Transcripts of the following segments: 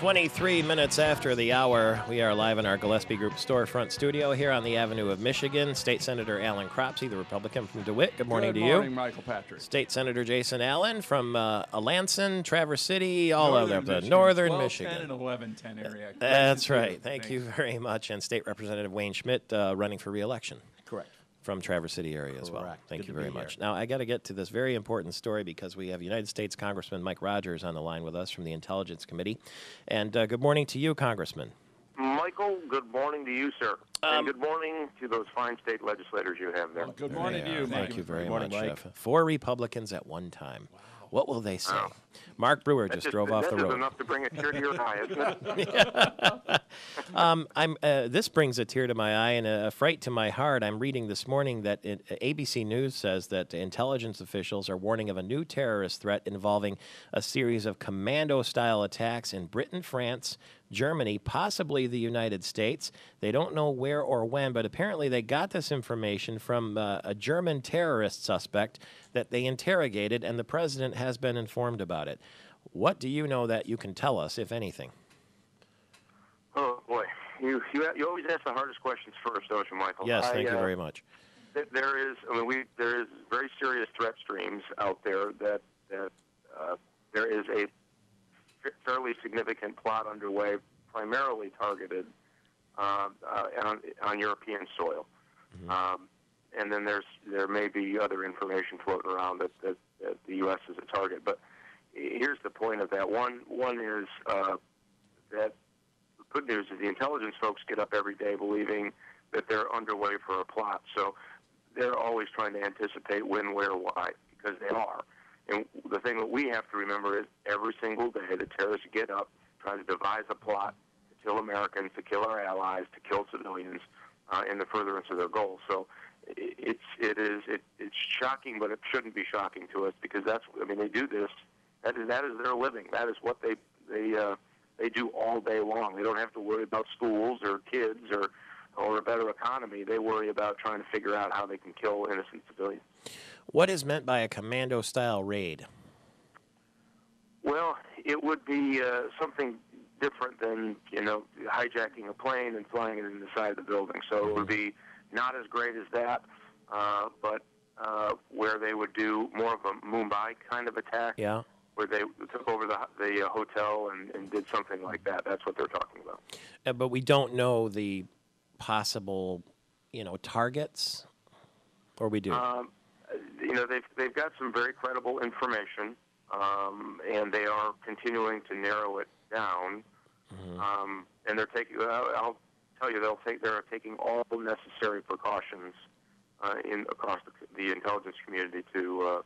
23 minutes after the hour, we are live in our Gillespie Group storefront studio here on the Avenue of Michigan. State Senator Alan Cropsey, the Republican from DeWitt. Good morning to you. Good morning, Michael Patrick. State Senator Jason Allen from Alanson, Traverse City, all over the Michigan. northern 12, Michigan. 10 and 11-10 area. That's right. Thank you very much. And State Representative Wayne Schmidt running for re-election. Correct. From Traverse City area as well. Correct. Thank Good you to very be much. here. Now, I got to get to this very important story because we have United States Congressman Mike Rogers on the line with us from the Intelligence Committee. And good morning to you, Congressman. Michael, good morning to you, sir. And good morning to those fine state legislators you have there. Well, good morning to you, Mike. Thank you very morning, much. Mike. 4 Republicans at one time. Wow. What will they say? Wow. Mark Brewer just drove off the road. That's enough to bring a tear to your eye, isn't it? This brings a tear to my eye and a fright to my heart. I'm reading this morning that ABC News says that intelligence officials are warning of a new terrorist threat involving a series of commando-style attacks in Britain, France, Germany, possibly the United States. They don't know where or when, but apparently they got this information from a German terrorist suspect that they interrogated, and the president has been informed about it. What do you know that you can tell us, if anything? Oh, boy. You always ask the hardest questions first, don't you, Michael? Yes, thank you very much. There is very serious threat streams out there that there is a fairly significant plot underway, primarily targeted on European soil. Mm-hmm. And then there may be other information floating around that the U.S. is a target. But here's the point of that. One is that the good news is the intelligence folks get up every day believing that they're underway for a plot. So they're always trying to anticipate when, where, why, because they are. And the thing that we have to remember is every single day the terrorists get up, trying to devise a plot to kill Americans, to kill our allies, to kill civilians in the furtherance of their goals. So it's shocking, but it shouldn't be shocking to us because they do this. That is their living. That is what they do all day long. They don't have to worry about schools or kids or a better economy. They worry about trying to figure out how they can kill innocent civilians. What is meant by a commando-style raid? Well, it would be something different than hijacking a plane and flying it in the side of the building. So it would be not as great as that, but where they would do more of a Mumbai kind of attack. Yeah. Where they took over the hotel and did something like that. That's what they're talking about. But we don't know the possible, targets, or we do. They've got some very credible information, and they are continuing to narrow it down. Mm-hmm. And they're taking. I'll tell you, they're taking all necessary precautions across the intelligence community to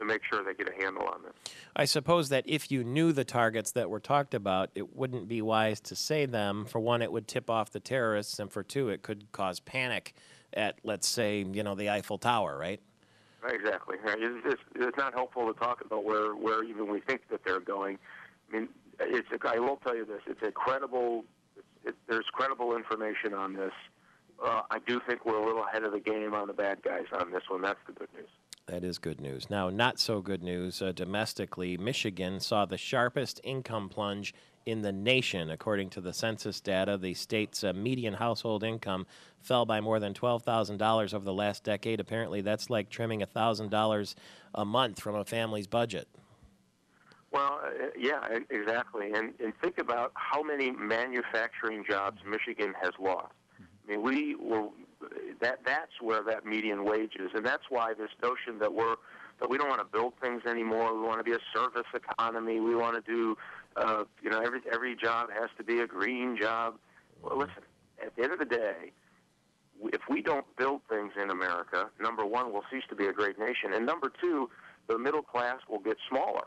make sure they get a handle on this. I suppose that if you knew the targets that were talked about, it wouldn't be wise to say them. For one, it would tip off the terrorists, and for two, it could cause panic at, let's say, the Eiffel Tower, right? Exactly. It's not helpful to talk about where even we think that they're going. I mean, I will tell you this: there's credible information on this. I do think we're a little ahead of the game on the bad guys on this one. That's the good news. That is good news. Now, not so good news domestically. Michigan saw the sharpest income plunge in the nation. According to the census data, the state's median household income fell by more than $12,000 over the last decade. Apparently, that's like trimming $1,000 a month from a family's budget. Well, yeah, exactly. And think about how many manufacturing jobs Michigan has lost. I mean, that's where that median wage is, and that's why this notion that we don't want to build things anymore. We want to be a service economy. We want to do, every job has to be a green job. Well, listen, at the end of the day, if we don't build things in America, number one, we'll cease to be a great nation, and number two, the middle class will get smaller.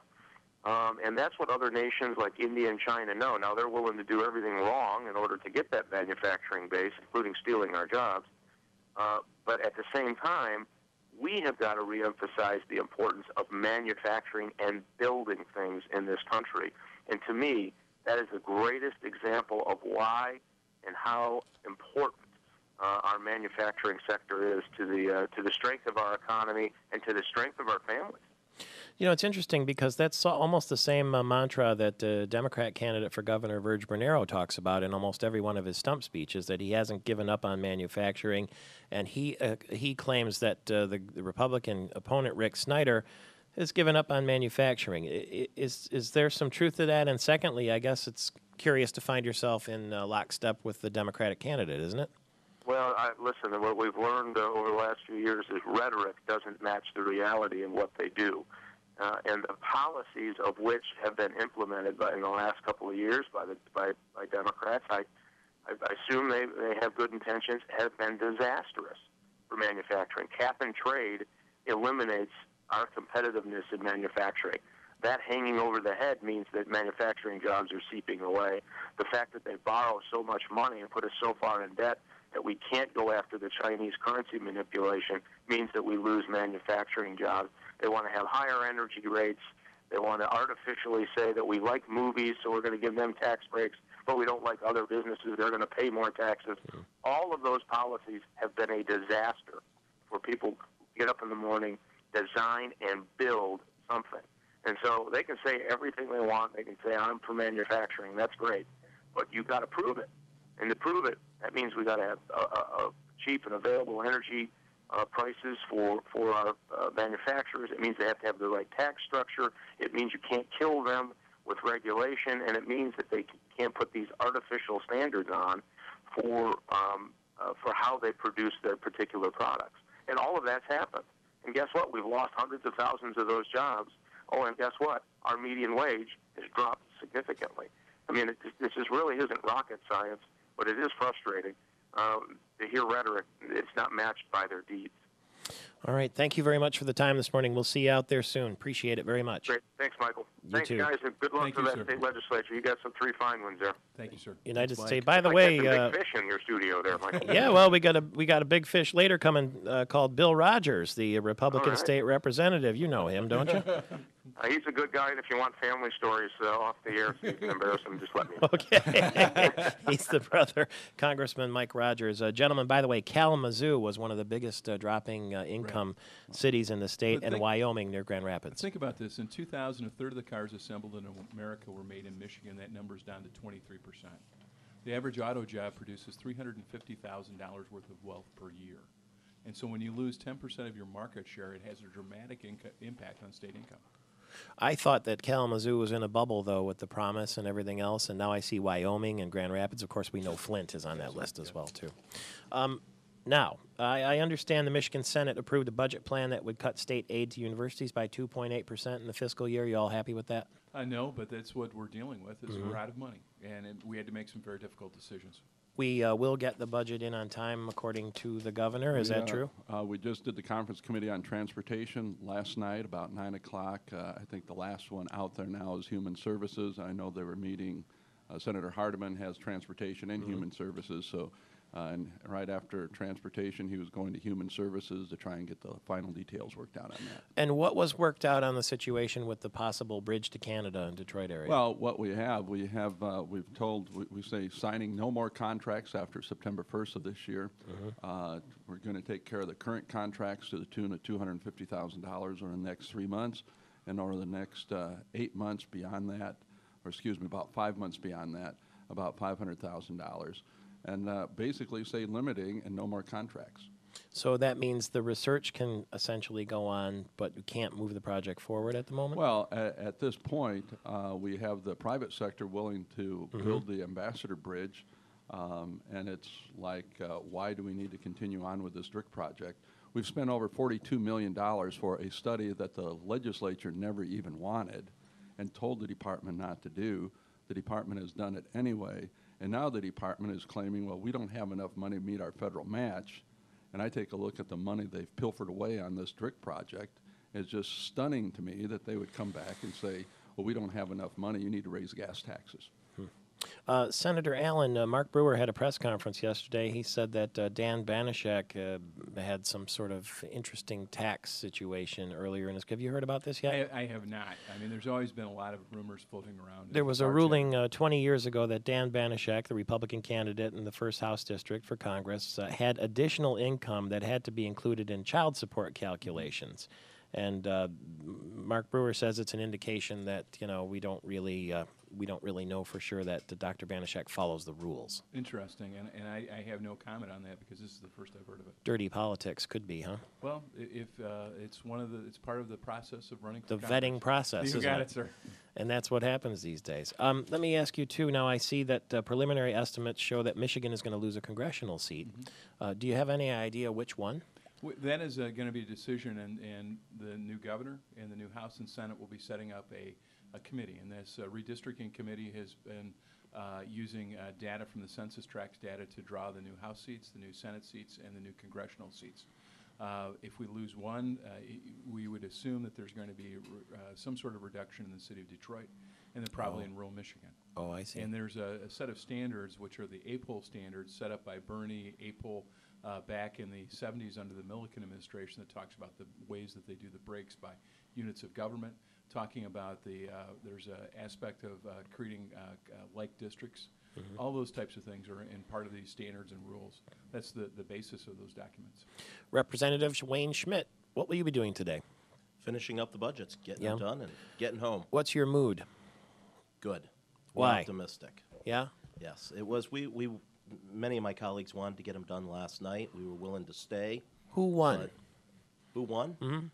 And that's what other nations like India and China know. Now, they're willing to do everything wrong in order to get that manufacturing base, including stealing our jobs. But at the same time, we have got to reemphasize the importance of manufacturing and building things in this country. And to me, that is the greatest example of why and how important our manufacturing sector is to the strength of our economy and to the strength of our families. You know, it's interesting because that's almost the same mantra that the Democrat candidate for governor, Virg Bernero, talks about in almost every one of his stump speeches, that he hasn't given up on manufacturing. And he claims that the Republican opponent, Rick Snyder, has given up on manufacturing. Is there some truth to that? And secondly, I guess it's curious to find yourself in lockstep with the Democratic candidate, isn't it? Well, listen, what we've learned over the last few years is rhetoric doesn't match the reality in what they do. And the policies of which have been implemented in the last couple of years by Democrats, I assume they have good intentions, have been disastrous for manufacturing. Cap and trade eliminates our competitiveness in manufacturing. That hanging over the head means that manufacturing jobs are seeping away. The fact that they borrow so much money and put us so far in debt that we can't go after the Chinese currency manipulation means that we lose manufacturing jobs. They want to have higher energy rates. They want to artificially say that we like movies, so we're going to give them tax breaks, but we don't like other businesses. They're going to pay more taxes. All of those policies have been a disaster for people who get up in the morning, design and build something. And so they can say everything they want. They can say, I'm for manufacturing. That's great. But you've got to prove it. And to prove it, that means we've got to have cheap and available energy prices for our manufacturers. It means they have to have the right tax structure. It means you can't kill them with regulation. And it means that they can't put these artificial standards on for how they produce their particular products. And all of that's happened. And guess what? We've lost hundreds of thousands of those jobs. Oh, and guess what? Our median wage has dropped significantly. I mean, this really isn't rocket science, but it is frustrating to hear rhetoric. It's not matched by their deeds. All right. Thank you very much for the time this morning. We'll see you out there soon. Appreciate it very much. Great. Thanks, Michael. Thanks, too. guys, and good luck Thank to you, that sir. state legislature. You got some 3 fine ones there. Thank you, sir. United Thanks, States. Mike. By the Like way, some big fish in your studio there, Michael. yeah, well, we got a big fish later coming called Bill Rogers, the Republican All right. state representative. You know him, don't you? He's a good guy, and if you want family stories off the air so you can embarrass him, just let me know. Okay. He's the brother, Congressman Mike Rogers. Gentlemen, by the way, Kalamazoo was one of the biggest dropping income cities in the state, and Wyoming near Grand Rapids. Think about this. In 2000, a third of the cars assembled in America were made in Michigan. That number's down to 23%. The average auto job produces $350,000 worth of wealth per year. And so when you lose 10% of your market share, it has a dramatic impact on state income. I thought that Kalamazoo was in a bubble, though, with the promise and everything else, and now I see Wyoming and Grand Rapids. Of course, we know Flint is on that list as well, too. Now, I understand the Michigan Senate approved a budget plan that would cut state aid to universities by 2.8% in the fiscal year. You all happy with that? I know, but that's what we're dealing with, is we're out of money. And we had to make some very difficult decisions. We will get the budget in on time, according to the governor. Is that true? We just did the Conference Committee on Transportation last night about 9 o'clock. I think the last one out there now is Human Services. I know they were meeting. Senator Hardeman has Transportation and Human Services, so and right after Transportation, he was going to Human Services to try and get the final details worked out on that. And what was worked out on the situation with the possible bridge to Canada in Detroit area? Well, what we've told, we say signing no more contracts after September 1st of this year. We're going to take care of the current contracts to the tune of $250,000 over the next 3 months, and over the next 8 months beyond that, or excuse me, about 5 months beyond that, about $500,000. And basically say limiting and no more contracts. So that means the research can essentially go on, but you can't move the project forward at the moment? Well, at this point, we have the private sector willing to build the Ambassador Bridge, and it's like, why do we need to continue on with this DRIC project? We've spent over $42 million for a study that the legislature never even wanted and told the department not to do. The department has done it anyway. And now the department is claiming, well, we don't have enough money to meet our federal match. And I take a look at the money they've pilfered away on this DRIC project. It's just stunning to me that they would come back and say, well, we don't have enough money. You need to raise gas taxes. Senator Allen, Mark Brewer had a press conference yesterday. He said that Dan Banashek had some sort of interesting tax situation earlier in his. Have you heard about this yet? I have not. I mean, there's always been a lot of rumors floating around. There was a ruling 20 years ago that Dan Banashek, the Republican candidate in the 1st House District for Congress, had additional income that had to be included in child support calculations. And Mark Brewer says it's an indication that we don't really know for sure that Dr. Banashek follows the rules. Interesting, and I have no comment on that because this is the first I've heard of it. Dirty politics could be, huh? Well, if it's part of the process of running for The Congress. vetting process. You got it, sir. And that's what happens these days. Let me ask you, too, now I see that preliminary estimates show that Michigan is going to lose a congressional seat. Do you have any idea which one? That is going to be a decision, and the new governor and the new House and Senate will be setting up a committee. And this redistricting committee has been using data from the census tracts data to draw the new House seats, the new Senate seats, and the new congressional seats. If we lose one, we would assume that there's going to be some sort of reduction in the city of Detroit, and then probably in rural Michigan. Oh, I see. And there's a set of standards, which are the APOL standards set up by Bernie APOL back in the 70s under the Milliken administration, that talks about the ways that they do the breaks by units of government, talking about there's an aspect of creating like districts. All those types of things are in part of these standards and rules. That's the basis of those documents. Representative Wayne Schmidt, what will you be doing today? Finishing up the budgets, getting them done, and getting home. What's your mood? Good. Why? Optimistic. Yeah? Yes, it was. We many of my colleagues wanted to get them done last night. We were willing to stay. Who won? But who won?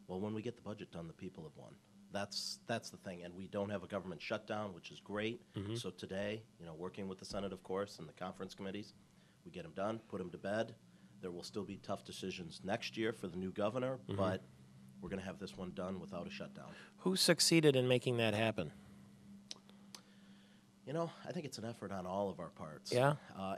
Well, when we get the budget done, the people have won. That's the thing, and we don't have a government shutdown, which is great. So today, working with the Senate, of course, and the conference committees, we get them done, put them to bed. There will still be tough decisions next year for the new governor, but we're going to have this one done without a shutdown. Who succeeded in making that happen? I think it's an effort on all of our parts. Yeah.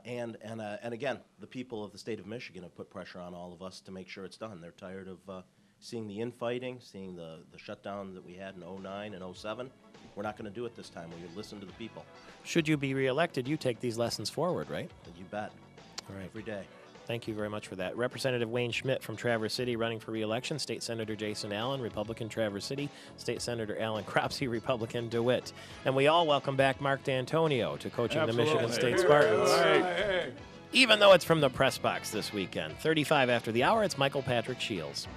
And again, the people of the state of Michigan have put pressure on all of us to make sure it's done. They're tired of seeing the infighting, seeing the shutdown that we had in 09 and 07. We're not going to do it this time. We listen to the people. Should you be reelected, you take these lessons forward, right? You bet. All right. Every day. Thank you very much for that. Representative Wayne Schmidt from Traverse City running for re-election. State Senator Jason Allen, Republican, Traverse City. State Senator Alan Cropsey, Republican, DeWitt. And we all welcome back Mark D'Antonio to coaching the Michigan State Spartans. Even though it's from the press box this weekend. 35 after the hour, it's Michael Patrick Shields.